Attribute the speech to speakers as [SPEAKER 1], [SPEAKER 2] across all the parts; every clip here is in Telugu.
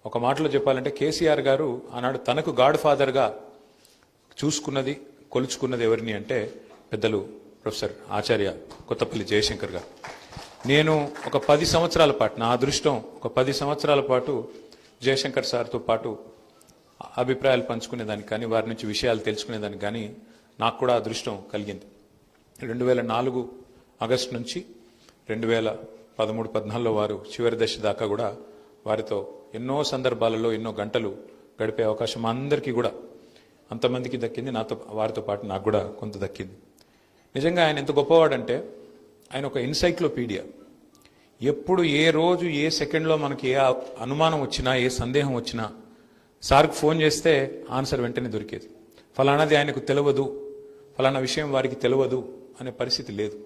[SPEAKER 1] ఒక మాటలో చెప్పాలంటే కేసీఆర్ గారు ఆనాడు తనకు గాడ్ ఫాదర్గా చూసుకున్నది కొలుచుకున్నది ఎవరిని అంటే పెద్దలు ప్రొఫెసర్ ఆచార్య కొత్తపల్లి జయశంకర్ గారు. నేను ఒక 10 సంవత్సరాల పాటు, నా అదృష్టం ఒక 10 సంవత్సరాల పాటు జయశంకర్ సార్తో పాటు అభిప్రాయాలు పంచుకునేదానికి కానీ వారి నుంచి విషయాలు తెలుసుకునేదానికి కానీ నాకు కూడా అదృష్టం కలిగింది. 2004 ఆగస్టు నుంచి 2013-14 వారు చివరి దశ దాకా కూడా వారితో ఎన్నో సందర్భాలలో ఎన్నో గంటలు గడిపే అవకాశం అందరికీ కూడా అంతమందికి దక్కింది. వారితో పాటు నాకు కూడా కొంత దక్కింది. నిజంగా ఆయన ఎంత గొప్పవాడంటే ఆయన ఒక ఎన్సైక్లోపీడియా. ఎప్పుడు ఏ రోజు ఏ సెకండ్లో మనకి ఏ అనుమానం వచ్చినా ఏ సందేహం వచ్చినా సార్కి ఫోన్ చేస్తే ఆన్సర్ వెంటనే దొరికేది. ఫలానాది ఆయనకు తెలియదు, ఫలానా విషయం వారికి తెలియదు అనే పరిస్థితి లేదు.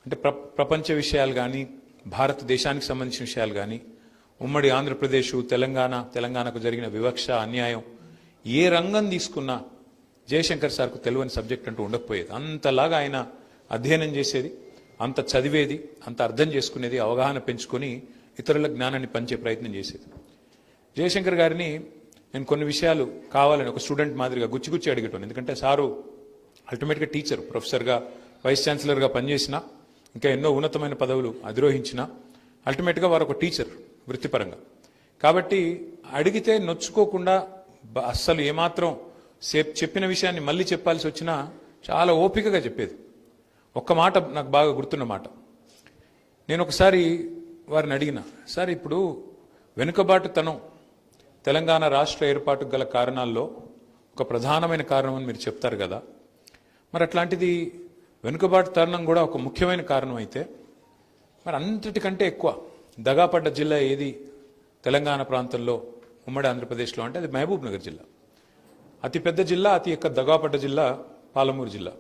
[SPEAKER 1] అంటే ప్రపంచ విషయాలు కానీ భారతదేశానికి సంబంధించిన విషయాలు కానీ ఉమ్మడి ఆంధ్రప్రదేశ్ తెలంగాణకు జరిగిన వివక్ష అన్యాయం ఏ రంగం తీసుకున్నా జయశంకర్ సార్కు తెలియని సబ్జెక్ట్ అంటూ ఉండకపోయేది. అంతలాగా ఆయన అధ్యయనం చేసేది, అంత చదివేది, అంత అర్థం చేసుకునేది, అవగాహన పెంచుకొని ఇతరుల జ్ఞానాన్ని పంచే ప్రయత్నం చేసేది. జయశంకర్ గారిని నేను కొన్ని విషయాలు కావాలని ఒక స్టూడెంట్ మాదిరిగా గుచ్చి అడిగేటాను. ఎందుకంటే సారు అల్టిమేట్గా టీచర్, ప్రొఫెసర్గా వైస్ ఛాన్సలర్గా పనిచేసిన, ఇంకా ఎన్నో ఉన్నతమైన పదవులు అధిరోహించిన అల్టిమేట్గా వారు ఒక టీచర్ వృత్తిపరంగా. కాబట్టి అడిగితే నొచ్చుకోకుండా అస్సలు ఏమాత్రం చెప్పిన విషయాన్ని మళ్ళీ చెప్పాల్సి వచ్చినా చాలా ఓపికగా చెప్పేది. ఒక్క మాట నాకు బాగా గుర్తున్న మాట. నేను ఒకసారి వారిని అడిగిన, సార్ ఇప్పుడు వెనుకబాటుతనం తెలంగాణ రాష్ట్ర ఏర్పాటుకు గల కారణాల్లో ఒక ప్రధానమైన కారణం అని మీరు చెప్తారు కదా, మరి అట్లాంటిది వెనుకబాటుతనం కూడా ఒక ముఖ్యమైన కారణం అయితే మరి అన్నిటికంటే ఎక్కువ దగాపడ్డ జిల్లా ఏది తెలంగాణ ప్రాంతంలో ఉమ్మడి ఆంధ్రప్రదేశ్లో అంటే అది మహబూబ్ నగర్ జిల్లా. అతిపెద్ద జిల్లా, అతి ఎక్కువ దగాపడ్డ జిల్లా పాలమూరు జిల్లా.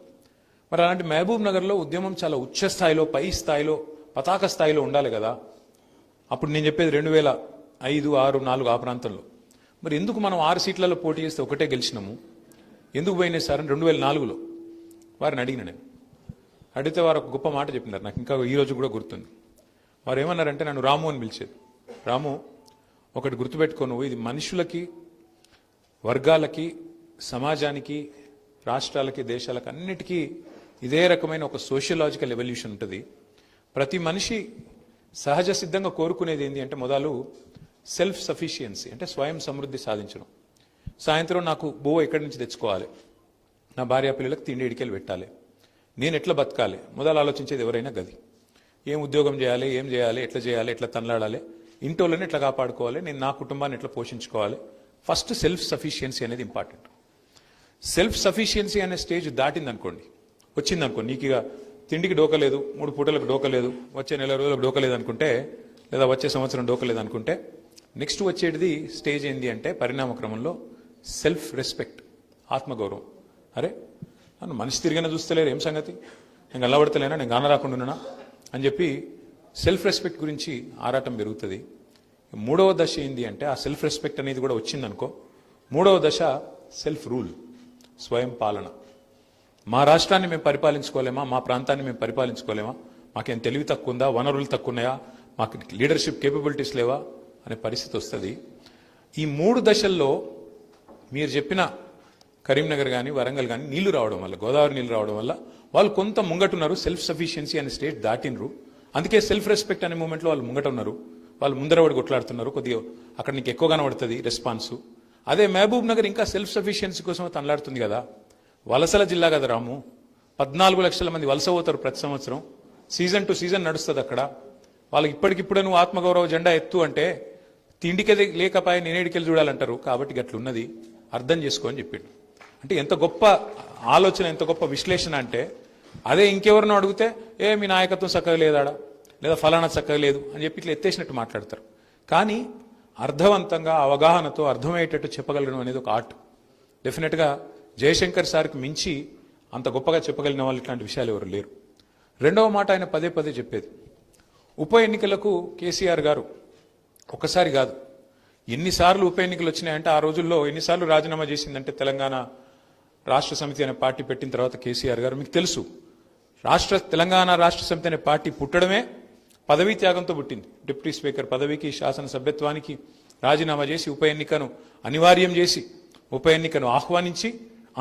[SPEAKER 1] మరి అలాంటి మహబూబ్ నగర్లో ఉద్యమం చాలా ఉచ్చ స్థాయిలో, పై స్థాయిలో, పతాక స్థాయిలో ఉండాలి కదా. అప్పుడు నేను చెప్పేది 2005, 6, 4 ఆ ప్రాంతంలో. మరి ఎందుకు మనం 6 సీట్లలో పోటీ చేస్తే ఒకటే గెలిచినాము, ఎందుకు పోయినాయి సార్ అని 2004లో వారిని అడిగిన. నేను అడిగితే వారు ఒక గొప్ప మాట చెప్పినారు, నాకు ఇంకా ఈ రోజు కూడా గుర్తుంది. వారు ఏమన్నారంటే నన్ను రాము అని పిలిచేది. రాము, ఒకటి గుర్తుపెట్టుకో, నువ్వు ఇది మనుషులకి, వర్గాలకి, సమాజానికి, రాష్ట్రాలకి, దేశాలకి అన్నిటికీ ఇదే రకమైన ఒక సోషియలాజికల్ ఎవల్యూషన్ ఉంటుంది. ప్రతి మనిషి సహజ సిద్ధంగా కోరుకునేది ఏంటి అంటే మొదలు సెల్ఫ్ సఫిషియన్సీ, అంటే స్వయం సమృద్ధి సాధించడం. సాయంత్రం నాకు బువ్వ ఎక్కడి నుంచి తెచ్చుకోవాలి, నా భార్య పిల్లలకు తిండి ఇడికెళ్ళి పెట్టాలి, నేను ఎట్లా బతకాలి, మొదలు ఆలోచించేది ఎవరైనా గది. ఏం ఉద్యోగం చేయాలి, ఏం చేయాలి, ఎట్లా తనలాడాలి, ఇంటోళ్ళని ఎట్లా కాపాడుకోవాలి, నేను నా కుటుంబాన్ని ఎట్లా పోషించుకోవాలి. ఫస్ట్ సెల్ఫ్ సఫిషియన్సీ అనేది ఇంపార్టెంట్. సెల్ఫ్ సఫిషియన్సీ అనే స్టేజ్ దాటిందనుకోండి, వచ్చిందనుకోండి, నీకు ఇక తిండికి డోకలేదు, 3 పూటలకు డోకలేదు, వచ్చే నెల రోజులకు డోకలేదు అనుకుంటే, లేదా వచ్చే సంవత్సరం డోకలేదు అనుకుంటే, నెక్స్ట్ వచ్చేది స్టేజ్ ఏంది అంటే పరిణామ క్రమంలో సెల్ఫ్ రెస్పెక్ట్, ఆత్మగౌరవం. అరే నన్ను మనిషి తిరిగిన చూస్తలేరు, ఏం సంగతి, నేను గల్లబడతలేనా, నేను గాన రాకుండా అని చెప్పి సెల్ఫ్ రెస్పెక్ట్ గురించి ఆరాటం పెరుగుతుంది. 3వ దశ ఏంది అంటే ఆ సెల్ఫ్ రెస్పెక్ట్ అనేది కూడా వచ్చిందనుకో, 3వ దశ సెల్ఫ్ రూల్, స్వయం పాలన. మా రాష్ట్రాన్ని మేము పరిపాలించుకోలేమా, మా ప్రాంతాన్ని మేము పరిపాలించుకోలేమా, మాకేం తెలివి తక్కువ ఉందా, వనరులు తక్కువ ఉన్నాయా, మాకు లీడర్షిప్ కేపబిలిటీస్ లేవా అనే పరిస్థితి వస్తుంది. ఈ 3 దశల్లో మీరు చెప్పిన కరీంనగర్ కానీ వరంగల్ కానీ నీళ్లు రావడం వల్ల, గోదావరి నీళ్లు రావడం వల్ల వాళ్ళు కొంత ముంగటున్నారు, సెల్ఫ్ సఫిషియన్సీ అనే స్టేట్ దాటినరు. అందుకే సెల్ఫ్ రెస్పెక్ట్ అనే మూమెంట్లో వాళ్ళు ముంగట ఉన్నారు, వాళ్ళు ముందరవాడి కొట్లాడుతున్నారు. కొద్దిగా అక్కడ నీకు ఎక్కువ కనబడుతుంది రెస్పాన్సు. అదే మహబూబ్ నగర్ ఇంకా సెల్ఫ్ సఫిషియన్సీ కోసం తనలాడుతుంది కదా. వలసల జిల్లా కదా రాము, 14 లక్షల మంది వలస పోతారు ప్రతి సంవత్సరం, సీజన్ టు సీజన్ నడుస్తుంది అక్కడ. వాళ్ళకి ఇప్పటికిప్పుడే నువ్వు ఆత్మగౌరవ జెండా ఎత్తు అంటే తిండికి లేకపోయి నేనేడికెళ్ళి చూడాలంటారు. కాబట్టి గట్లున్నది, అర్థం చేసుకో అని చెప్పిండు. అంటే ఎంత గొప్ప ఆలోచన, ఎంత గొప్ప విశ్లేషణ అంటే, అదే ఇంకెవరినో అడిగితే ఏ మీ నాయకత్వం చక్కగా లేదాడా, లేదా ఫలానా చక్కగా లేదు అని చెప్పి ఇట్లా ఎత్తేసినట్టు మాట్లాడతారు. కానీ అర్థవంతంగా, అవగాహనతో అర్థమయ్యేటట్టు చెప్పగలగడం అనేది ఒక ఆర్ట్. డెఫినెట్గా జయశంకర్ సార్కి మించి అంత గొప్పగా చెప్పగలిగిన వాళ్ళు ఇట్లాంటి విషయాలు ఎవరు లేరు. 2వ మాట ఆయన పదే చెప్పేది, ఉప ఎన్నికలకు కేసీఆర్ గారు ఒక్కసారి కాదు ఎన్నిసార్లు ఉప ఎన్నికలు వచ్చినాయంటే, ఆ రోజుల్లో ఎన్నిసార్లు రాజీనామా చేసిందంటే తెలంగాణ రాష్ట్ర సమితి అనే పార్టీ పెట్టిన తర్వాత కేసీఆర్ గారు, మీకు తెలుసు తెలంగాణ రాష్ట్ర సమితి అనే పార్టీ పుట్టడమే పదవీ త్యాగంతో పుట్టింది. డిప్యూటీ స్పీకర్ పదవికి, శాసన సభ్యత్వానికి రాజీనామా చేసి ఉప ఎన్నికను అనివార్యం చేసి ఉప ఎన్నికను ఆహ్వానించి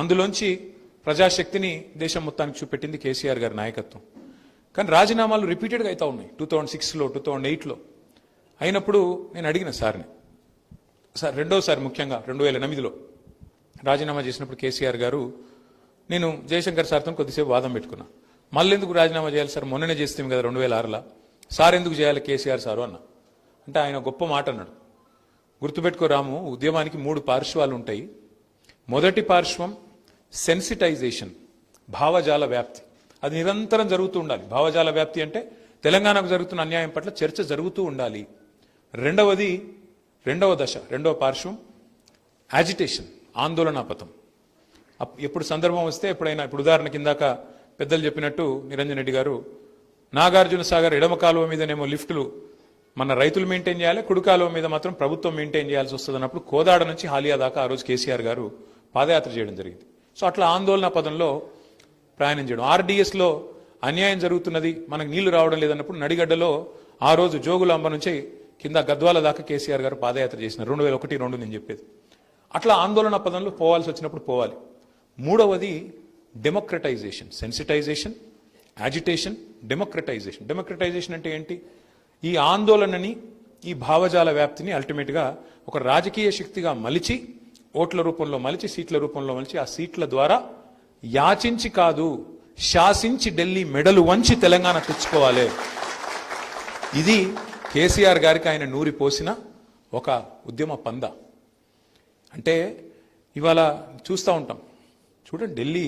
[SPEAKER 1] అందులోంచి ప్రజాశక్తిని దేశం మొత్తానికి చూపెట్టింది కేసీఆర్ గారి నాయకత్వం. కానీ రాజీనామాలు రిపీటెడ్గా అవుతా ఉన్నాయి. 2006లో 2008లో అయినప్పుడు నేను అడిగిన సార్ని, సార్ రెండోసారి ముఖ్యంగా 2008లో రాజీనామా చేసినప్పుడు కేసీఆర్ గారు, నేను జయశంకర్ సార్తో కొద్దిసేపు వాదం పెట్టుకున్నా. మళ్ళీ ఎందుకు రాజీనామా చేయాలి సార్, మొన్ననే చేస్తాం కదా 2006లో, సార్ ఎందుకు చేయాలి కేసీఆర్ సారు అన్న. అంటే ఆయన గొప్ప మాట అన్నాడు, గుర్తుపెట్టుకో రాము, ఉద్యమానికి 3 పార్శ్వాలు ఉంటాయి. మొదటి పార్శ్వం సెన్సిటైజేషన్, భావజాల వ్యాప్తి. అది నిరంతరం జరుగుతూ ఉండాలి. భావజాల వ్యాప్తి అంటే తెలంగాణకు జరుగుతున్న అన్యాయం పట్ల చర్చ జరుగుతూ ఉండాలి. రెండవ దశ, రెండవ పార్శ్వం యాజిటేషన్, ఆందోళనాపథం. ఎప్పుడు సందర్భం వస్తే ఎప్పుడైనా, ఇప్పుడు ఉదాహరణ కిందాక పెద్దలు చెప్పినట్టు నిరంజన్ రెడ్డి గారు, నాగార్జున సాగర్ ఎడమ కాలువ మీదనేమో లిఫ్టులు మన రైతులు మెయింటైన్ చేయాలి, కుడి కాలువ మీద మాత్రం ప్రభుత్వం మెయింటైన్ చేయాల్సి వస్తుంది అన్నప్పుడు కోదాడ నుంచి హాలియా దాకా ఆ రోజు కేసీఆర్ గారు పాదయాత్ర చేయడం జరిగింది. సో అట్లా ఆందోళన పదంలో ప్రయాణం చేయడం. ఆర్డీఎస్లో అన్యాయం జరుగుతున్నది, మనకు నీళ్లు రావడం లేదన్నప్పుడు నడిగడ్డలో ఆ రోజు జోగులాంబ నుంచి కింద గద్వాల దాకా కేసీఆర్ గారు పాదయాత్ర చేసినారు. 2001-2 నేను చెప్పేది. అట్లా ఆందోళన పదంలో పోవాల్సి వచ్చినప్పుడు పోవాలి. మూడవది democratization, sensitization, agitation, democratization. Democratization అంటే ఏంటి? ఈ ఆందోళనని, ఈ భావజాల వ్యాప్తిని అల్టిమేట్గా ఒక రాజకీయ శక్తిగా మలిచి, ఓట్ల రూపంలో మలిచి, సీట్ల రూపంలో మలిచి, ఆ సీట్ల ద్వారా యాచించి కాదు శాసించి ఢిల్లీ మెడలు వంచి తెలంగాణ తెచ్చుకోవాలి. ఇది కేసీఆర్ గారికి ఆయన నూరి పోసిన ఒక ఉద్యమ పంద. అంటే ఇవాళ చూస్తూ ఉంటాం, చూడండి,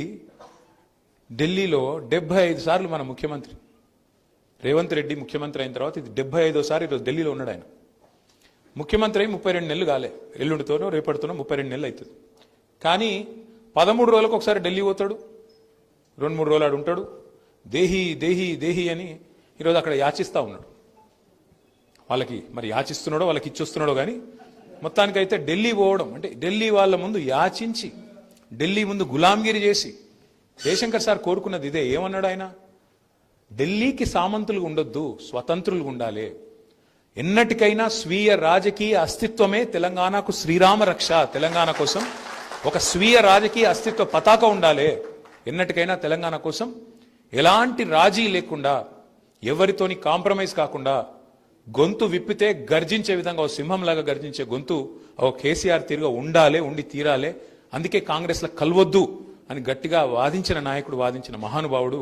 [SPEAKER 1] ఢిల్లీలో 75 సార్లు మన ముఖ్యమంత్రి రేవంత్ రెడ్డి ముఖ్యమంత్రి అయిన తర్వాత ఇది 75వ ఈరోజు ఢిల్లీలో ఉన్నాడు. ఆయన ముఖ్యమంత్రి అయి 32 నెలలు కాలే, ఎల్లుండితోనో రేపటితోనో 32 నెలలు అవుతుంది. కానీ 13 రోజులకు ఒకసారి ఢిల్లీ పోతాడు, 2-3 రోజులు ఆడు ఉంటాడు, దేహి దేహి దేహి అని ఈరోజు అక్కడ యాచిస్తూ ఉన్నాడు. వాళ్ళకి మరి యాచిస్తున్నాడో వాళ్ళకి ఇచ్చొస్తున్నాడో కానీ మొత్తానికైతే ఢిల్లీ పోవడం అంటే ఢిల్లీ వాళ్ళ ముందు యాచించి, ఢిల్లీ ముందు గులాంగిరి చేసి, జయశంకర్ సార్ కోరుకున్నది ఇదే. ఏమన్నాడు ఆయన? ఢిల్లీకి సామంతులు ఉండొద్దు, స్వతంత్రులు ఉండాలి. ఎన్నటికైనా స్వీయ రాజకీయ అస్తిత్వమే తెలంగాణకు శ్రీరామ రక్ష. తెలంగాణ కోసం ఒక స్వీయ రాజకీయ అస్తిత్వ పతాక ఉండాలి. ఎన్నటికైనా తెలంగాణ కోసం ఎలాంటి రాజీ లేకుండా, ఎవరితోని కాంప్రమైజ్ కాకుండా, గొంతు విప్పితే గర్జించే విధంగా ఓ సింహంలాగా గర్జించే గొంతు ఓ కేసీఆర్ తీరుగా ఉండాలి, ఉండి తీరాలి. అందుకే కాంగ్రెస్లో కలవద్దు అని గట్టిగా వాదించిన నాయకుడు, వాదించిన మహానుభావుడు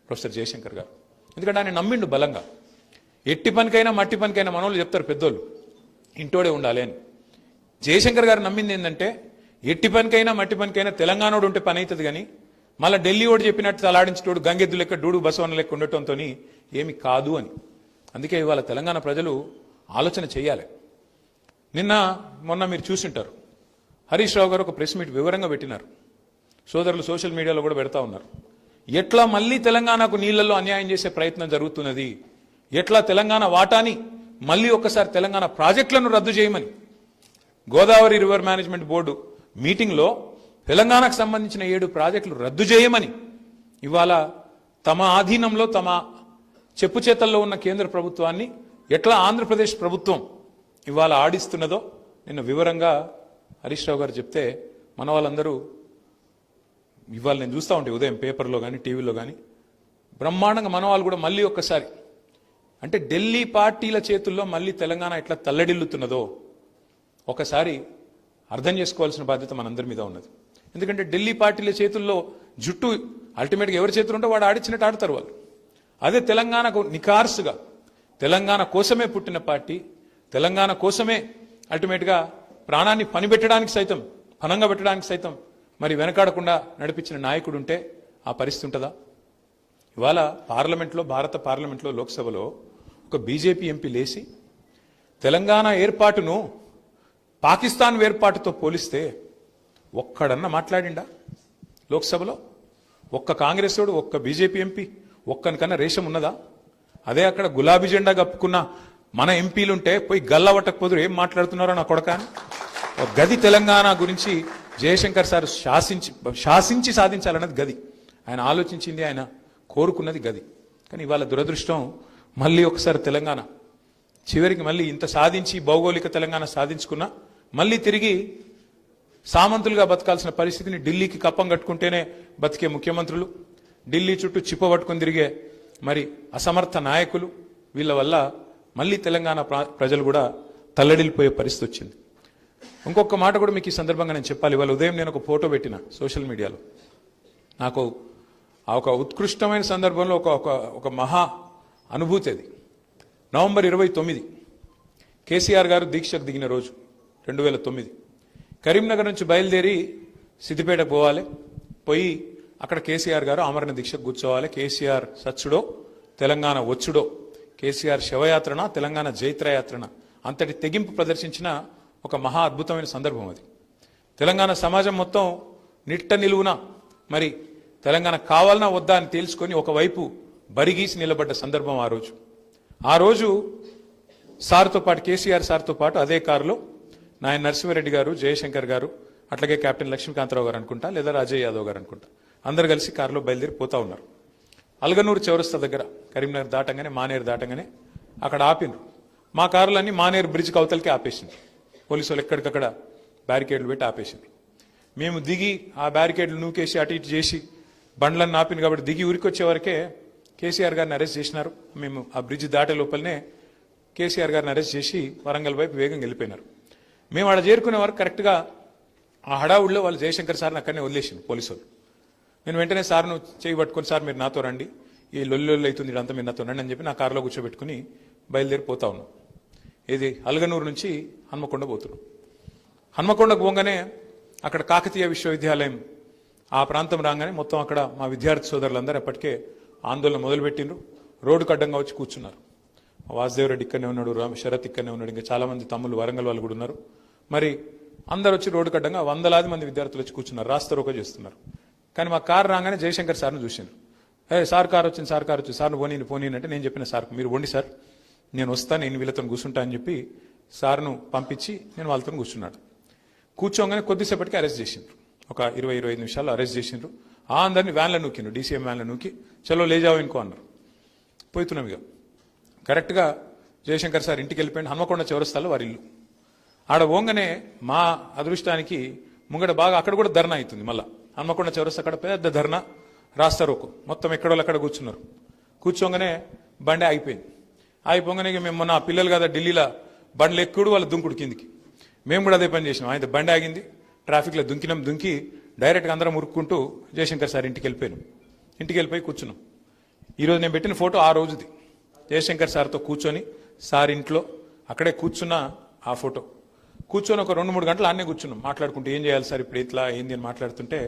[SPEAKER 1] ప్రొఫెసర్ జయశంకర్ గారు. ఎందుకంటే ఆయన నమ్మిండు బలంగా. ఎట్టి పనికైనా మట్టి పనికైనా మనోళ్ళు చెప్తారు పెద్దోళ్ళు, ఇంటోడే ఉండాలి అని. జయశంకర్ గారు నమ్మింది ఏంటంటే ఎట్టి పనికైనా మట్టి పనికైనా తెలంగాణోడు ఉంటే పని అవుతుంది, కానీ మళ్ళీ ఢిల్లీ ఓడి చెప్పినట్టు తలాడించేటోడు గంగెద్దు లెక్క డూడు బసవన్న లెక్క ఉండటంతో ఏమి కాదు అని. అందుకే ఇవాళ తెలంగాణ ప్రజలు ఆలోచన చేయాలి. మొన్న మీరు చూసింటారు, హరీష్ రావు గారు ఒక ప్రెస్ మీట్ వివరంగా పెట్టినారు. సోదరులు సోషల్ మీడియాలో కూడా పెడతా ఉన్నారు. ఎట్లా మళ్ళీ తెలంగాణకు నీళ్లలో అన్యాయం చేసే ప్రయత్నం జరుగుతున్నది, ఎట్లా తెలంగాణ వాటాని మళ్ళీ ఒక్కసారి తెలంగాణ ప్రాజెక్టులను రద్దు చేయమని గోదావరి రివర్ మేనేజ్మెంట్ బోర్డు మీటింగ్లో తెలంగాణకు సంబంధించిన 7 ప్రాజెక్టులు రద్దు చేయమని ఇవాళ తమ ఆధీనంలో, తమ చెప్పు చేతల్లో ఉన్న కేంద్ర ప్రభుత్వాన్ని ఎట్లా ఆంధ్రప్రదేశ్ ప్రభుత్వం ఇవాళ ఆడిస్తున్నదో నిన్న వివరంగా హరీష్ రావు గారు చెప్తే మన వాళ్ళందరూ ఇవాళ నేను చూస్తూ ఉంటే ఉదయం పేపర్లో కానీ టీవీలో కానీ బ్రహ్మాండంగా మన వాళ్ళు కూడా మళ్ళీ ఒక్కసారి, అంటే ఢిల్లీ పార్టీల చేతుల్లో మళ్ళీ తెలంగాణ ఎట్లా తల్లడిల్లుతున్నదో ఒకసారి అర్థం చేసుకోవాల్సిన బాధ్యత మనందరి మీద ఉన్నది. ఎందుకంటే ఢిల్లీ పార్టీల చేతుల్లో జుట్టు అల్టిమేట్గా ఎవరి చేతులు ఉంటే వాడు ఆడిచ్చినట్టు ఆడతారు వాళ్ళు. అదే తెలంగాణకు నికార్సుగా తెలంగాణ కోసమే పుట్టిన పార్టీ, తెలంగాణ కోసమే అల్టిమేట్గా ప్రాణాన్ని పనిపెట్టడానికి సైతం, పనంగా పెట్టడానికి సైతం మరి వెనకాడకుండా నడిపించిన నాయకుడు ఉంటే ఆ పరిస్థితి ఉంటుందా? ఇవాళ పార్లమెంట్లో, భారత పార్లమెంట్లో, లోక్సభలో ఒక బీజేపీ ఎంపీ లేచి తెలంగాణ ఏర్పాటును పాకిస్తాన్ ఏర్పాటుతో పోలిస్తే ఒక్కడన్నా మాట్లాడిండా లోక్సభలో? ఒక్క కాంగ్రెస్ వాడు, ఒక్క బీజేపీ ఎంపీ ఒక్కనికన్నా రేషం ఉన్నదా? అదే అక్కడ గులాబీ జెండా కప్పుకున్న మన ఎంపీలుంటే పోయి గల్లవట్టకపోదు ఏం మాట్లాడుతున్నారో నా కొడకాని. గది తెలంగాణ గురించి జయశంకర్ సార్ శాసించి సాధించాలన్నది గది. ఆయన ఆలోచించింది, ఆయన కోరుకున్నది గది. కానీ ఇవాళ దురదృష్టం, మళ్ళీ ఒకసారి చివరికి మళ్ళీ ఇంత సాధించి భౌగోళిక తెలంగాణ సాధించుకున్నా మళ్ళీ తిరిగి సామంతులుగా బతకాల్సిన పరిస్థితిని ఢిల్లీకి కప్పం కట్టుకుంటేనే బతికే ముఖ్యమంత్రులు, ఢిల్లీ చుట్టూ చిప్ప పట్టుకుని తిరిగే మరి అసమర్థ నాయకులు, వీళ్ళ వల్ల మళ్ళీ తెలంగాణ ప్రజలు కూడా తల్లడిల్లిపోయే పరిస్థితి వచ్చింది. ఇంకొక మాట కూడా మీకు ఈ సందర్భంగా నేను చెప్పాలి. ఇవాళ ఉదయం నేను ఒక ఫోటో పెట్టిన సోషల్ మీడియాలో. నాకు ఒక ఉత్కృష్టమైన సందర్భంలో ఒక మహా అనుభూతి అది. నవంబర్ 29 కేసీఆర్ గారు దీక్షకు దిగిన రోజు 2009. కరీంనగర్ నుంచి బయలుదేరి సిద్దిపేటకు పోవాలి. పోయి అక్కడ కేసీఆర్ గారు ఆమరణ దీక్షకు కూర్చోవాలి. కేసీఆర్ సచ్చుడో తెలంగాణ వచ్చుడో, కేసీఆర్ శవయాత్రన తెలంగాణ జైత్రయాత్రన, అంతటి తెగింపు ప్రదర్శించిన ఒక మహా అద్భుతమైన సందర్భం అది. తెలంగాణ సమాజం మొత్తం నిట్ట నిలువున మరి తెలంగాణ కావాలన్నా వద్దా అని తేల్చుకొని ఒకవైపు బరిగీసి నిలబడ్డ సందర్భం ఆ రోజు సార్తో పాటు, కేసీఆర్ సార్తో పాటు అదే కారులో నాయన నరసింహారెడ్డి గారు, జయశంకర్ గారు, అట్లాగే కెప్టెన్ లక్ష్మీకాంతరావు గారు అనుకుంటా, లేదా రాజయ్య యాదవ్ గారు అనుకుంటా, అందరు కలిసి కారులో బయలుదేరి పోతా ఉన్నారు. అల్గనూరు చౌరస్తా దగ్గర కరీంనగర్ దాటంగానే, మానేరు దాటంగానే అక్కడ ఆపినరు. మా కారులన్నీ మానేరు బ్రిడ్జ్కి అవతలకి ఆపేసింది. పోలీసు వాళ్ళు ఎక్కడికక్కడ బ్యారికేడ్లు పెట్టి ఆపేసింది. మేము దిగి ఆ బ్యారికేడ్లు నూకేసి అటు ఇటు చేసి బండ్లన్నీ ఆపింది కాబట్టి దిగి ఉరికొచ్చే వరకే కేసీఆర్ గారిని అరెస్ట్ చేసినారు. మేము ఆ బ్రిడ్జ్ దాటే లోపలనే కేసీఆర్ గారిని అరెస్ట్ చేసి వరంగల్ వైపు వేగంగా వెళ్ళిపోయినారు. మేము ఆడ చేరుకునే వరకు కరెక్ట్గా ఆ హడావుడిలో వాళ్ళు జయశంకర్ సార్ని అక్కడనే వదిలేసింది పోలీసు వాళ్ళు. నేను వెంటనే సార్ను చేయి పట్టుకొని, సార్ మీరు నాతో రండి, ఈ లొల్లి అవుతుంది ఇదంతా, మీరు నాతో రండి అని చెప్పి నా కారులో కూర్చోబెట్టుకుని బయలుదేరిపోతా ఉన్నాం. ఇది అల్గనూరు నుంచి హన్మకొండ పోతున్నాం. హన్మకొండకు పోగానే అక్కడ కాకతీయ విశ్వవిద్యాలయం ఆ ప్రాంతం రాగానే మొత్తం అక్కడ మా విద్యార్థి సోదరులందరూ ఎప్పటికే ఆందోళన మొదలుపెట్టిండ్రు. రోడ్డుకు అడ్డంగా వచ్చి కూర్చున్నారు. వాసుదేవరెడ్డి ఇక్కడనే ఉన్నాడు, శరత్ ఇక్కడనే ఉన్నాడు, ఇంకా చాలా మంది తమ్ముళ్ళు వరంగల్ వాళ్ళు కూడా ఉన్నారు. మరి అందరు వచ్చి రోడ్డుకు అడ్డంగా వందలాది మంది విద్యార్థులు వచ్చి కూర్చున్నారు, రాస్తారోకో చేస్తున్నారు. కానీ మా కారు రాగానే జయశంకర్ సార్ను చూశాను. సార్ కారు వచ్చింది, సార్ను పోనీ అంటే నేను చెప్పిన సార్ మీరు వండి సార్, నేను వస్తాను, నేను వీళ్ళతో కూర్చుంటా అని చెప్పి సార్ను పంపించి నేను వాళ్ళతో కూర్చున్నాడు. కూర్చోగానే కొద్దిసేపటికి అరెస్ట్ చేసిండ్రు. ఒక 20-25 నిమిషాలు అరెస్ట్ చేసిండ్రు. అందరినీ వ్యాన్లో నూకిండ్రు, డీసీఎం వ్యాన్లో నూకి చలో లేజావు ఇంకో అన్నారు. పోతున్నాం. ఇక కరెక్ట్గా జయశంకర్ సార్ ఇంటికి వెళ్ళిపోయింది. హన్మకొండ చౌరస్తాలో వారి ఇల్లు. ఆడ పోగానే మా అదృష్టానికి ముంగడ బాగా అక్కడ కూడా ధర్నా అవుతుంది. మళ్ళీ హన్మకొండ చౌరస్తా అక్కడ పెద్ద ధర్నా, రాస్తారోకు, మొత్తం ఎక్కడోళ్ళు అక్కడ కూర్చున్నారు. కూర్చోగానే బండి ఆగిపోయింది. ఆగిపోగానే మేము మొన్న పిల్లలు కదా ఢిల్లీలో బండ్లు ఎక్కుడు వాళ్ళు దుంకుడు కిందికి, మేము కూడా అదే పని చేసినాం. ఆయన బండి ఆగింది, ట్రాఫిక్లో దుంకి డైరెక్ట్గా అందరం ఉరుక్కుంటూ జయశంకర్ సార్ ఇంటికి వెళ్ళిపోయాను. ఇంటికి వెళ్ళిపోయి కూర్చున్నాం. ఈరోజు నేను పెట్టిన ఫోటో ఆ రోజుది. జయశంకర్ సార్తో కూర్చొని సార్ ఇంట్లో అక్కడే కూర్చున్న ఆ ఫోటో. కూర్చొని ఒక 2-3 గంటలు అన్నే కూర్చున్నాం మాట్లాడుకుంటూ, ఏం చేయాలి సార్ ఇప్పుడు ఇట్లా ఏంది అని మాట్లాడుతుంటే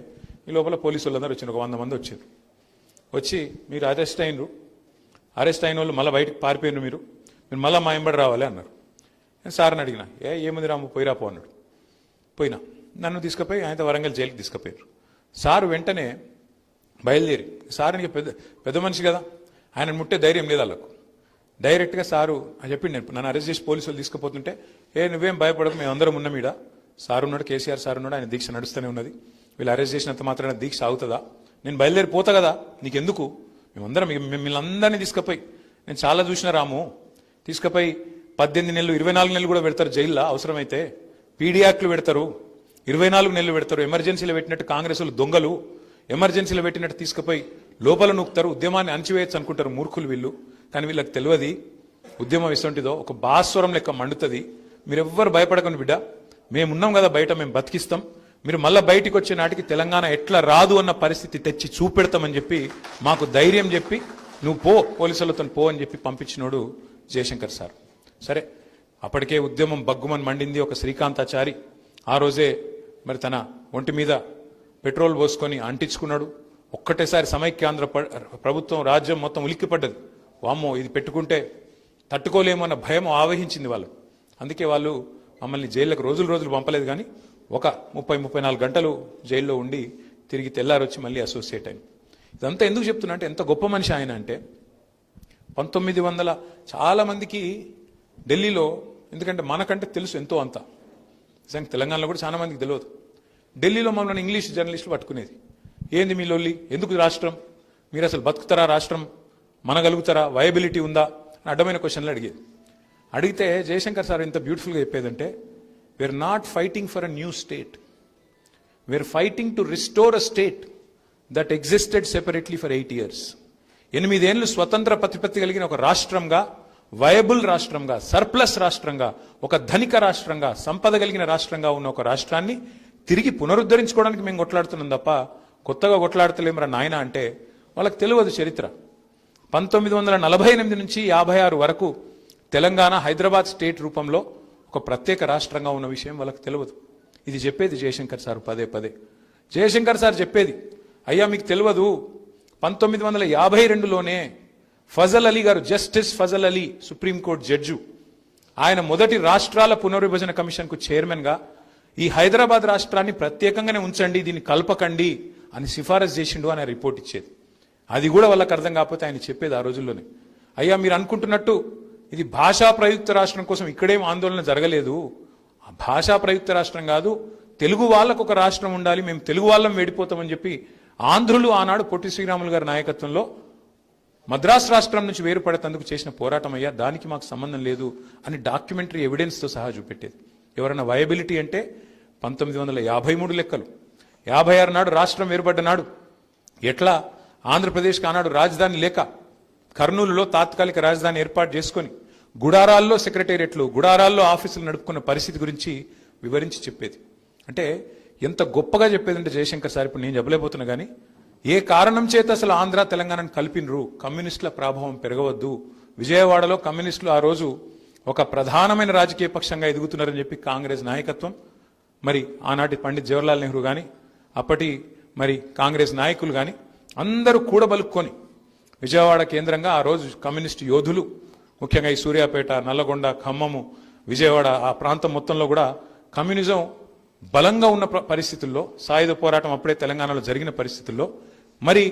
[SPEAKER 1] ఈ లోపల పోలీసు వాళ్ళందరూ వచ్చింది. ఒక 100 మంది వచ్చారు. వచ్చి మీరు అరెస్ట్ అయిన వాళ్ళు మళ్ళీ బయటకు పారిపోయినారు, మీరు మళ్ళీ మా ఎంబడి రావాలి అన్నారు. నేను సార్ని అడిగిన, ఏముంది రాము పోయిరాపో అన్నాడు. పోయినా నన్ను తీసుకుపోయి ఆయనతో వరంగల్ జైలుకి తీసుకుపోయారు. సారు వెంటనే బయలుదేరి, సార్కి పెద్ద మనిషి కదా, ఆయన ముట్టే ధైర్యం లేదు వాళ్ళకు. డైరెక్ట్గా సారు అని చెప్పింది, నన్ను అరెస్ట్ చేసి పోలీసు వాళ్ళు తీసుకుపోతుంటే నువ్వేం భయపడకు, మేము అందరం ఉన్నాం, ఈడ సార్ ఉన్నాడు, కేసీఆర్ సార్ ఉన్నాడు, ఆయన దీక్ష నడుస్తూనే ఉన్నది, వీళ్ళు అరెస్ట్ చేసినంత మాత్రాన దీక్ష అవుతుందా, నేను బయలుదేరిపోతా కదా, నీకెందుకు, మేమందరం మిమ్మల్ని అందరినీ తీసుకుపోయి, నేను చాలా చూసిన రాము, తీసుకుపోయి 18 నెలలు 24 నెలలు కూడా పెడతారు జైల్లో, అవసరమైతే పీడీ యాక్ట్లు పెడతారు, 24 నెలలు పెడతారు, ఎమర్జెన్సీలో పెట్టినట్టు కాంగ్రెస్ వాళ్ళు దొంగలు, ఎమర్జెన్సీలో పెట్టినట్టు తీసుకుపోయి లోపల నూకుతారు, ఉద్యమాన్ని అణచివేయచ్చు అనుకుంటారు మూర్ఖులు వీళ్ళు. కానీ వీళ్ళకి తెలియదు ఉద్యమం ఎటువంటిదో, ఒక భాస్వరం లెక్క మండుతుంది. మీరెవ్వరు భయపడకండి బిడ్డ, మేమున్నాం కదా బయట, మేము బతికిస్తాం, మీరు మళ్ళీ బయటికి వచ్చే నాటికి తెలంగాణ ఎట్లా రాదు అన్న పరిస్థితి తెచ్చి చూపెడతామని చెప్పి మాకు ధైర్యం చెప్పి, నువ్వు పో పోలీసులతో పో అని చెప్పి పంపించినోడు జయశంకర్ సార్. సరే, అప్పటికే ఉద్యమం బగ్గుమని మండింది. ఒక శ్రీకాంతాచారి ఆ రోజే మరి తన ఒంటి మీద పెట్రోల్ పోసుకొని అంటించుకున్నాడు. ఒక్కటేసారి సమైక్యాంధ్ర ప్రభుత్వం రాజ్యం మొత్తం ఉలిక్కిపడ్డది. వామ్మో, ఇది పెట్టుకుంటే తట్టుకోలేమన్న భయం ఆవహించింది వాళ్ళు. అందుకే వాళ్ళు మమ్మల్ని జైళ్ళకు రోజులు పంపలేదు, కానీ ఒక 30-34 గంటలు జైల్లో ఉండి తిరిగి తెల్లారొచ్చి మళ్ళీ అసోసియేట్ అయింది. ఇదంతా ఎందుకు చెప్తున్నా అంటే, ఎంత గొప్ప మనిషి ఆయన అంటే, 1900 చాలా మందికి ఢిల్లీలో, ఎందుకంటే మనకంటే తెలుసు ఎంతో అంత, నిజంగా తెలంగాణలో కూడా చాలా మందికి తెలియదు. ఢిల్లీలో మమ్మల్ని ఇంగ్లీష్ జర్నలిస్టులు పట్టుకునేది, ఏంది మీ లొల్లి, ఎందుకు రాష్ట్రం, మీరు అసలు బతుకుతారా, రాష్ట్రం మనగలుగుతారా, వయబిలిటీ ఉందా అని అడ్డమైన క్వశ్చన్లు అడిగేది. అడిగితే జయశంకర్ సార్ ఇంత బ్యూటిఫుల్గా చెప్పేదంటే, we're not fighting for a new state, we're fighting to restore a state that existed separately for 8 years. 8 ఏళ్ళు స్వతంత్ర ప్రతిపత్తి కలిగిన ఒక రాష్ట్రంగా, వయబుల్ రాష్ట్రంగా, సర్ప్లస్ రాష్ట్రంగా, ఒక ధనిక రాష్ట్రంగా, సంపద కలిగిన రాష్ట్రంగా ఉన్న ఒక రాష్ట్రాన్ని తిరిగి పునరుద్ధరించుకోవడానికి మేము కొట్లాడుతున్నాం తప్ప కొత్తగా కొట్లాడతలేమరా నాయన అంటే వాళ్ళకి తెలియదు చరిత్ర. 1948 నుంచి 56 వరకు తెలంగాణ హైదరాబాద్ స్టేట్ రూపంలో ఒక ప్రత్యేక రాష్ట్రంగా ఉన్న విషయం వాళ్ళకి తెలియదు. ఇది చెప్పేది జయశంకర్ సార్ పదే పదే. జయశంకర్ సార్ చెప్పేది, అయ్యా మీకు తెలియదు, 1952లోనే ఫజల్ అలీ గారు, justice Fazal Ali supreme court judge, ఆయన మొదటి రాష్ట్రాల పునర్విభజన కమిషన్కు చైర్మన్గా ఈ హైదరాబాద్ రాష్ట్రాన్ని ప్రత్యేకంగానే ఉంచండి, దీన్ని కలపకండి అని సిఫారసు చేసిండు అని రిపోర్ట్ ఇచ్చేది. అది కూడా వాళ్ళకి అర్థం కాకపోతే ఆయన చెప్పేది ఆ రోజుల్లోనే, అయ్యా మీరు అనుకుంటున్నట్టు ఇది భాషా ప్రయుక్త రాష్ట్రం కోసం ఇక్కడేం ఆందోళన జరగలేదు, భాషా ప్రయుక్త రాష్ట్రం కాదు, తెలుగు వాళ్ళకు ఒక రాష్ట్రం ఉండాలి, మేము తెలుగు వాళ్ళం వేడిపోతామని చెప్పి ఆంధ్రులు ఆనాడు పొట్టి శ్రీరాములు గారి నాయకత్వంలో మద్రాసు రాష్ట్రం నుంచి వేరుపడేందుకు చేసిన పోరాటం అయ్యా, దానికి మాకు సంబంధం లేదు అని డాక్యుమెంటరీ ఎవిడెన్స్తో సహా చూపెట్టేది. ఎవరైనా వయబిలిటీ అంటే 1953 లెక్కలు, 56 నాడు రాష్ట్రం వేరుపడ్డ నాడు ఎట్లా ఆంధ్రప్రదేశ్కి ఆనాడు రాజధాని లేక కర్నూలులో తాత్కాలిక రాజధాని ఏర్పాటు చేసుకొని గుడారాల్లో సెక్రటేరియట్లు, గుడారాల్లో ఆఫీసులు నడుపుకున్న పరిస్థితి గురించి వివరించి చెప్పేది. అంటే ఎంత గొప్పగా చెప్పేదంటే జయశంకర్ సార్, ఇప్పుడు నేను చెప్పలేకపోతున్నా కానీ, ఏ కారణం చేత అసలు ఆంధ్ర తెలంగాణను కలిపినరు, కమ్యూనిస్టుల ప్రభావం పెరగవద్దు, విజయవాడలో కమ్యూనిస్టులు ఆ రోజు ఒక ప్రధానమైన రాజకీయ పక్షంగా ఎదుగుతున్నారని చెప్పి కాంగ్రెస్ నాయకత్వం, మరి ఆనాటి పండిత్ జవహర్లాల్ నెహ్రూ కానీ, అప్పటి మరి కాంగ్రెస్ నాయకులు కానీ అందరూ కూడబలుక్కొని విజయవాడ కేంద్రంగా ఆ రోజు కమ్యూనిస్టు యోధులు, ముఖ్యంగా ఈ సూర్యాపేట, నల్లగొండ, ఖమ్మము, విజయవాడ ఆ ప్రాంతం మొత్తంలో కూడా కమ్యూనిజం బలంగా ఉన్న పరిస్థితుల్లో, సాయుధ పోరాటం అప్పుడే తెలంగాణలో జరిగిన పరిస్థితుల్లో మరి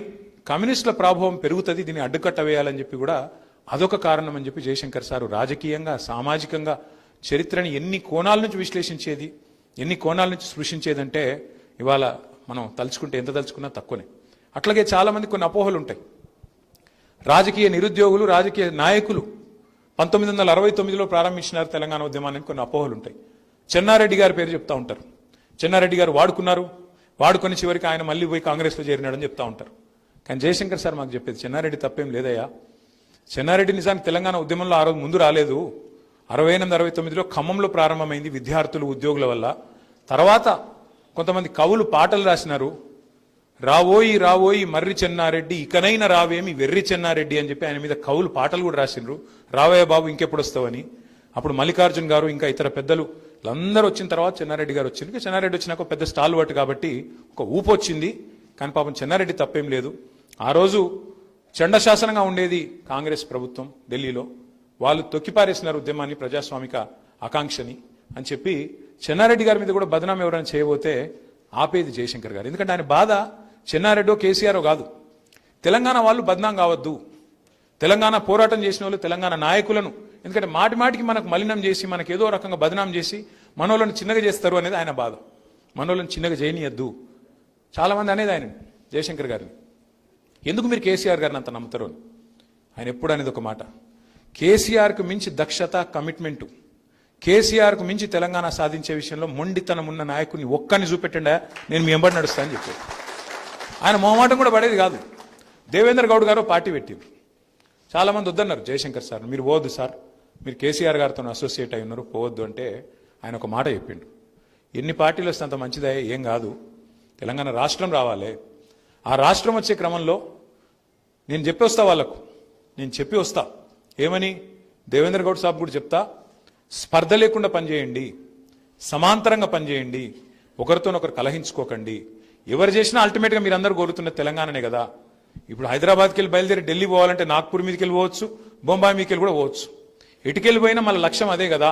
[SPEAKER 1] కమ్యూనిస్టుల ప్రభావం పెరుగుతుంది, దీన్ని అడ్డుకట్ట వేయాలని చెప్పి కూడా అదొక కారణం అని చెప్పి జయశంకర్ సారు రాజకీయంగా, సామాజికంగా చరిత్రని ఎన్ని కోణాల నుంచి విశ్లేషించేది, ఎన్ని కోణాల నుంచి స్పృశించేదంటే ఇవాళ మనం తలుచుకుంటే ఎంత తలుచుకున్నా తక్కువనే. అట్లాగే చాలామంది కొన్ని అపోహలు ఉంటాయి. రాజకీయ నిరుద్యోగులు, రాజకీయ నాయకులు 1969లో ప్రారంభించినారు తెలంగాణ ఉద్యమానికి కొన్ని అపోహలు ఉంటాయి. చెన్నారెడ్డి గారి పేరు చెప్తా ఉంటారు. చెన్నారెడ్డి గారు వాడుకున్నారు, వాడుకొని చివరికి ఆయన మళ్ళీ పోయి కాంగ్రెస్లో చేరినాడని చెప్తా ఉంటారు. కానీ జయశంకర్ సార్ మాకు చెప్పేది, చెన్నారెడ్డి తప్పేం లేదయ్యా, చెన్నారెడ్డి నిజానికి తెలంగాణ ఉద్యమంలో ఆ రోజు ముందు రాలేదు. 68, 69లో ఖమ్మంలో ప్రారంభమైంది విద్యార్థులు, ఉద్యోగుల వల్ల. తర్వాత కొంతమంది కవులు పాటలు రాసినారు, రావోయి రావోయి మర్రి చెన్నారెడ్డి, ఇకనైనా రావేమి వెర్రి చెన్నారెడ్డి అని చెప్పి ఆయన మీద కవులు పాటలు కూడా రాసినారు, రావయ్య బాబు ఇంకెప్పుడు వస్తావని. అప్పుడు మల్లికార్జున్ గారు ఇంకా ఇతర పెద్దలు అందరూ వచ్చిన తర్వాత చెన్నారెడ్డి గారు వచ్చింది. చెన్నారెడ్డి వచ్చినాక ఒక పెద్ద స్టాల్ వర్ట్ కాబట్టి ఒక ఊపు వచ్చింది. కానీ పాపం చెన్నారెడ్డి తప్పేం లేదు. ఆ రోజు చండశాసనంగా ఉండేది కాంగ్రెస్ ప్రభుత్వం ఢిల్లీలో, వాళ్ళు తొక్కిపారేసినారు ఉద్యమాన్ని, ప్రజాస్వామిక ఆకాంక్షని అని చెప్పి చెన్నారెడ్డి గారి మీద కూడా బదనాం ఎవరైనా చేయబోతే ఆపేది జయశంకర్ గారు. ఎందుకంటే ఆయన బాధ చెన్నారెడ్డో కేసీఆర్ కాదు, తెలంగాణ వాళ్ళు బదనాం కావద్దు, తెలంగాణ పోరాటం చేసిన వాళ్ళు, తెలంగాణ నాయకులను, ఎందుకంటే మాటి మాటికి మనకు మలినం చేసి, మనకు ఏదో రకంగా బదనాం చేసి మనోళ్ళని చిన్నగా చేస్తారు అనేది ఆయన బాధ. మనోళ్ళని చిన్నగా చేయనీయద్దు చాలామంది అనేది ఆయన జయశంకర్ గారిని. ఎందుకు మీరు కేసీఆర్ గారిని అంత నమ్ముతారు అని ఆయన ఎప్పుడు అనేది ఒక మాట, కేసీఆర్కు మించి దక్షత, కమిట్మెంటు, కేసీఆర్కు మించి తెలంగాణ సాధించే విషయంలో మొండితనం ఉన్న నాయకుని ఒక్కని చూపెట్టండా నేను మీ ఎంబడి నడుస్తా అని చెప్పారు. ఆయన మొహమాటం కూడా పడేది కాదు. దేవేంద్ర గౌడ్ గారు పార్టీ పెట్టిండ్రు, చాలామంది వద్దన్నారు జయశంకర్ సార్, మీరు పోవద్దు సార్, మీరు కేసీఆర్ గారితో అసోసియేట్ అయి ఉన్నారు, పోవద్దు అంటే ఆయన ఒక మాట చెప్పిండు, ఎన్ని పార్టీలు వస్తే అంత మంచిదే, ఏం కాదు, తెలంగాణ రాష్ట్రం రావాలి, ఆ రాష్ట్రం వచ్చే క్రమంలో నేను చెప్పి వస్తా వాళ్ళకు, నేను చెప్పి వస్తా ఏమని, దేవేంద్ర గౌడ్ సాబ్ కూడా చెప్తా, స్పర్ధ లేకుండా పనిచేయండి, సమాంతరంగా పనిచేయండి, ఒకరితోనొకరు కలహించుకోకండి, ఎవరు చేసినా అల్టిమేట్గా మీరు అందరూ కోరుతున్న తెలంగాణనే కదా. ఇప్పుడు హైదరాబాద్కి వెళ్ళి బయలుదేరి ఢిల్లీ పోవాలంటే నాగ్పూర్ మీదకి వెళ్ళి పోవచ్చు, బొంబాయి మీదకి వెళ్ళి కూడా పోవచ్చు, ఎటుకెళ్ళిపోయినా మన లక్ష్యం అదే కదా.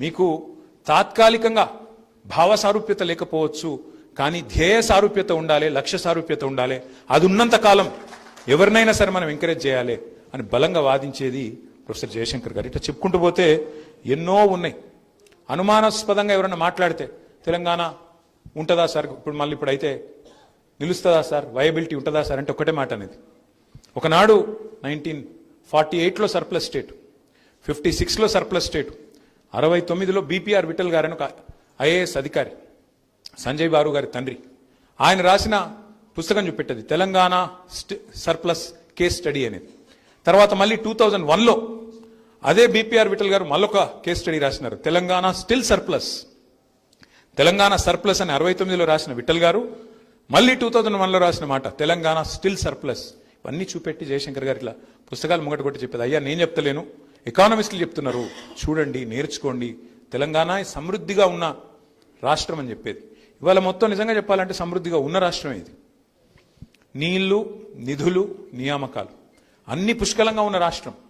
[SPEAKER 1] మీకు తాత్కాలికంగా భావ సారూప్యత లేకపోవచ్చు, కానీ ధ్యేయ సారూప్యత ఉండాలి, లక్ష్య సారూప్యత ఉండాలి, అది ఉన్నంత కాలం ఎవరినైనా సరే మనం ఎంకరేజ్ చేయాలి అని బలంగా వాదించేది ప్రొఫెసర్ జయశంకర్ గారు. ఇట్లా చెప్పుకుంటూ పోతే ఎన్నో ఉన్నాయి. అనుమానాస్పదంగా ఎవరైనా మాట్లాడితే తెలంగాణ ఉంటుందా సార్, ఇప్పుడైతే నిలుస్తుందా సార్, వయబిలిటీ ఉంటుందా సార్ అంటే ఒకటే మాట అనేది, ఒకనాడు 1948లో సర్ప్లస్ స్టేట్, 56లో సర్ప్లస్ స్టేట్, 69లో బీపీఆర్ విఠల్ గారని ఒక ఐఏఎస్ అధికారి, సంజయ్ బారు గారి తండ్రి, ఆయన రాసిన పుస్తకం చూపెట్టది తెలంగాణ సర్ప్లస్ కేస్ స్టడీ అనేది. తర్వాత మళ్ళీ 2001లో అదే బీపీఆర్ విఠల్ గారు మళ్ళొక కేస్ స్టడీ రాసినారు, Telangana still surplus. Telangana surplus అని 69లో రాసిన విఠల్ గారు మళ్ళీ 2001లో రాసిన మాట తెలంగాణ స్టిల్ సర్ప్లస్. ఇవన్నీ చూపెట్టి జయశంకర్ గారు ఇట్లా పుస్తకాలు ముంగట కొట్టి చెప్పేది, అయ్యా నేను చెప్తలేను, ఎకానమిస్టులు చెప్తున్నారు, చూడండి, నేర్చుకోండి, తెలంగాణ సమృద్ధిగా ఉన్న రాష్ట్రం అని చెప్పేది. ఇవాళ మొత్తం నిజంగా చెప్పాలంటే సమృద్ధిగా ఉన్న రాష్ట్రం ఇది. నీళ్లు, నిధులు, నియామకాలు అన్ని పుష్కలంగా ఉన్న రాష్ట్రం.